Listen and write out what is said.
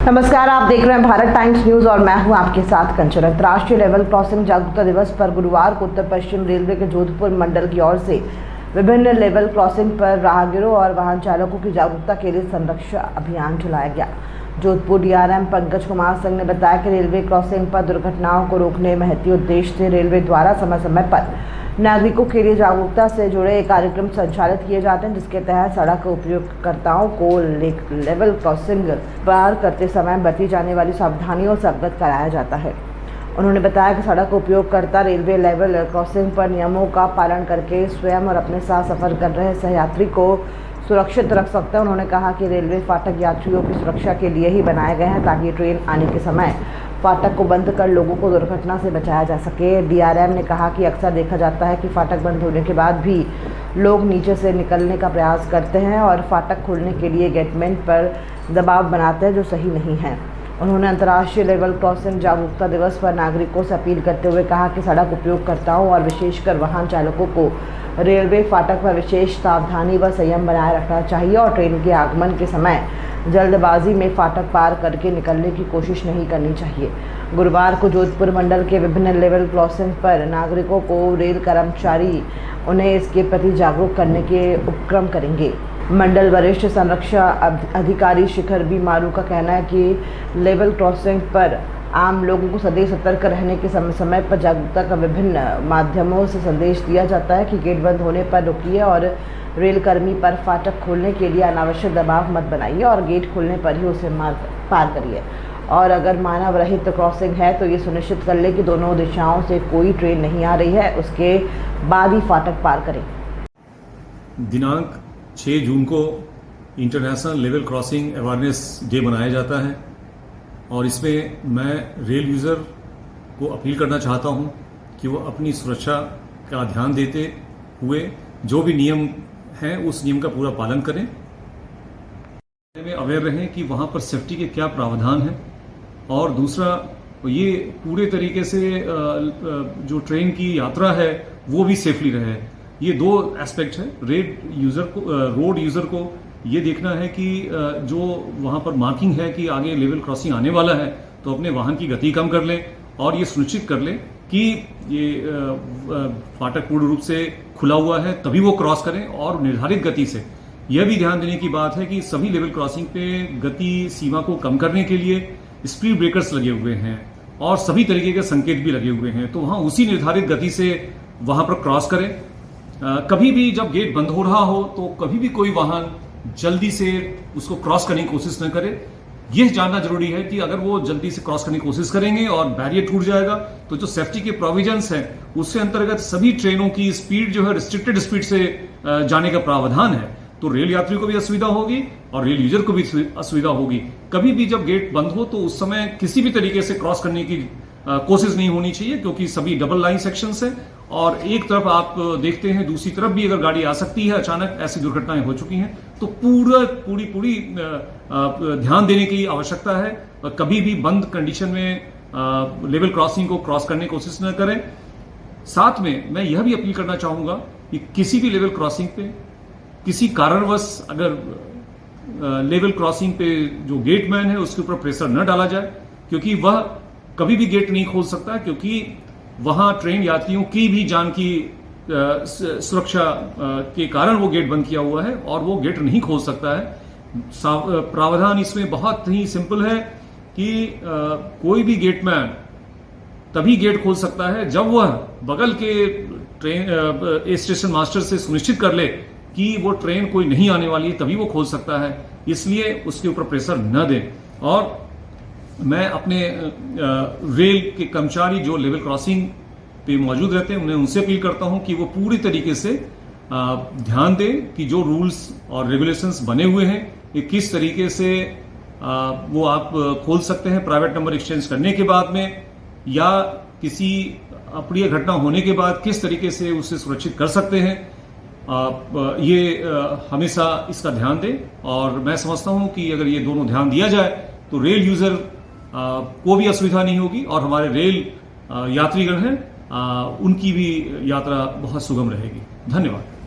नमस्कार, आप देख रहे हैं भारत टाइम्स न्यूज और मैं हूं आपके साथ कंचन। अंतर्राष्ट्रीय लेवल क्रॉसिंग जागरूकता दिवस पर गुरुवार को उत्तर पश्चिम रेलवे के जोधपुर मंडल की ओर से विभिन्न लेवल क्रॉसिंग पर राहगीरों और वाहन चालकों की जागरूकता के लिए संरक्षा अभियान चलाया गया। जोधपुर डीआरएम पंकज कुमार सिंह ने बताया कि रेलवे क्रॉसिंग पर दुर्घटनाओं को रोकने महती उद्देश्य से रेलवे द्वारा समय समय पर नागरिकों के लिए जागरूकता से जुड़े कार्यक्रम संचालित किए जाते हैं, जिसके तहत सड़क उपयोगकर्ताओं को लेवल क्रॉसिंग पार करते समय बरती जाने वाली सावधानियों से अवगत कराया जाता है। उन्होंने बताया कि सड़क उपयोगकर्ता रेलवे लेवल क्रॉसिंग पर नियमों का पालन करके स्वयं और अपने साथ सफर कर रहे सहयात्री को सुरक्षित रख सकते हैं। उन्होंने कहा कि रेलवे फाटक यात्रियों की सुरक्षा के लिए ही बनाए गए हैं, ताकि ट्रेन आने के समय फाटक को बंद कर लोगों को दुर्घटना से बचाया जा सके। डीआरएम ने कहा कि अक्सर देखा जाता है कि फाटक बंद होने के बाद भी लोग नीचे से निकलने का प्रयास करते हैं और फाटक खोलने के लिए गेटमैन पर दबाव बनाते हैं, जो सही नहीं है। उन्होंने अंतर्राष्ट्रीय लेवल क्रॉसिंग जागरूकता दिवस पर नागरिकों से अपील करते हुए कहा कि सड़क उपयोगकर्ताओं और विशेषकर वाहन चालकों को रेलवे फाटक पर विशेष सावधानी व संयम बनाए रखना चाहिए और ट्रेन के आगमन के समय जल्दबाजी में फाटक पार करके निकलने की कोशिश नहीं करनी चाहिए। गुरुवार को जोधपुर मंडल के विभिन्न लेवल क्रॉसिंग पर नागरिकों को रेल कर्मचारी उन्हें इसके प्रति जागरूक करने के उपक्रम करेंगे। मंडल वरिष्ठ संरक्षा अधिकारी शिखर बी मारू का कहना है कि लेवल क्रॉसिंग पर आम लोगों को सदैव सतर्क रहने के समय पर जागरूकता का विभिन्न माध्यमों से संदेश दिया जाता है कि गेट बंद होने पर रुकिए और रेल कर्मी पर फाटक खोलने के लिए अनावश्यक दबाव मत बनाइए और गेट खोलने पर ही उसे पार करिए। और अगर मानव रहित क्रॉसिंग है तो ये सुनिश्चित कर ले कि दोनों दिशाओं से कोई ट्रेन नहीं आ रही है, उसके बाद ही फाटक पार करें। दिनांक 6 जून को international level crossing awareness day मनाया जाता है और इसमें मैं रेल यूज़र को अपील करना चाहता हूं कि वो अपनी सुरक्षा का ध्यान देते हुए जो भी नियम हैं उस नियम का पूरा पालन करें, में अवेयर रहें कि वहां पर सेफ्टी के क्या प्रावधान हैं। और दूसरा, ये पूरे तरीके से जो ट्रेन की यात्रा है वो भी सेफली रहे। ये दो एस्पेक्ट है। रोड यूजर को ये देखना है कि जो वहां पर मार्किंग है कि आगे लेवल क्रॉसिंग आने वाला है तो अपने वाहन की गति कम कर लें और ये सुनिश्चित कर लें कि ये फाटक पूर्ण रूप से खुला हुआ है, तभी वो क्रॉस करें। और निर्धारित गति से यह भी ध्यान देने की बात है कि सभी लेवल क्रॉसिंग पे गति सीमा को कम करने के लिए स्पीड ब्रेकर्स लगे हुए हैं और सभी तरीके के संकेत भी लगे हुए हैं, तो वहां उसी निर्धारित गति से वहां पर क्रॉस करें। कभी भी जब गेट बंद हो रहा हो तो कभी भी कोई वाहन जल्दी से उसको क्रॉस करने की कोशिश न करे। यह जानना जरूरी है कि अगर वो जल्दी से क्रॉस करने की कोशिश करेंगे और बैरियर टूट जाएगा तो जो सेफ्टी के प्रोविजंस हैं उससे अंतर्गत सभी ट्रेनों की स्पीड जो है रिस्ट्रिक्टेड स्पीड से जाने का प्रावधान है, तो रेल यात्रियों को भी असुविधा होगी और रेल यूजर को भी असुविधा होगी। कभी भी जब गेट बंद हो तो उस समय किसी भी तरीके से क्रॉस करने की कोशिश नहीं होनी चाहिए, क्योंकि सभी डबल लाइन सेक्शंस हैं और एक तरफ आप देखते हैं दूसरी तरफ भी अगर गाड़ी आ सकती है, अचानक ऐसी दुर्घटनाएं हो चुकी हैं, तो पूरी ध्यान देने की आवश्यकता है। कभी भी बंद कंडीशन में लेवल क्रॉसिंग को क्रॉस करने की कोशिश न करें। साथ में मैं यह भी अपील करना चाहूंगा कि किसी भी लेवल क्रॉसिंग पे किसी कारणवश अगर लेवल क्रॉसिंग पे जो गेटमैन है उसके ऊपर प्रेशर न डाला जाए, क्योंकि वह कभी भी गेट नहीं खोल सकता, क्योंकि वहां ट्रेन यात्रियों की भी जान की सुरक्षा के कारण वो गेट बंद किया हुआ है और वो गेट नहीं खोल सकता है। प्रावधान इसमें बहुत ही सिंपल है कि कोई भी गेटमैन तभी गेट खोल सकता है जब वह बगल के ट्रेन स्टेशन मास्टर से सुनिश्चित कर ले कि वो ट्रेन कोई नहीं आने वाली है, तभी वो खोल सकता है। इसलिए उसके ऊपर प्रेशर न दें। और मैं अपने रेल के कर्मचारी जो लेवल क्रॉसिंग पे मौजूद रहते हैं उनसे अपील करता हूं कि वो पूरी तरीके से ध्यान दें कि जो रूल्स और रेगुलेशंस बने हुए हैं ये किस तरीके से वो आप खोल सकते हैं प्राइवेट नंबर एक्सचेंज करने के बाद में, या किसी अप्रिय घटना होने के बाद किस तरीके से उसे सुरक्षित कर सकते हैं। ये हमेशा इसका ध्यान दें। और मैं समझता हूं कि अगर ये दोनों ध्यान दिया जाए तो रेल यूजर को भी असुविधा नहीं होगी और हमारे रेल यात्रीगण हैं उनकी भी यात्रा बहुत सुगम रहेगी। धन्यवाद।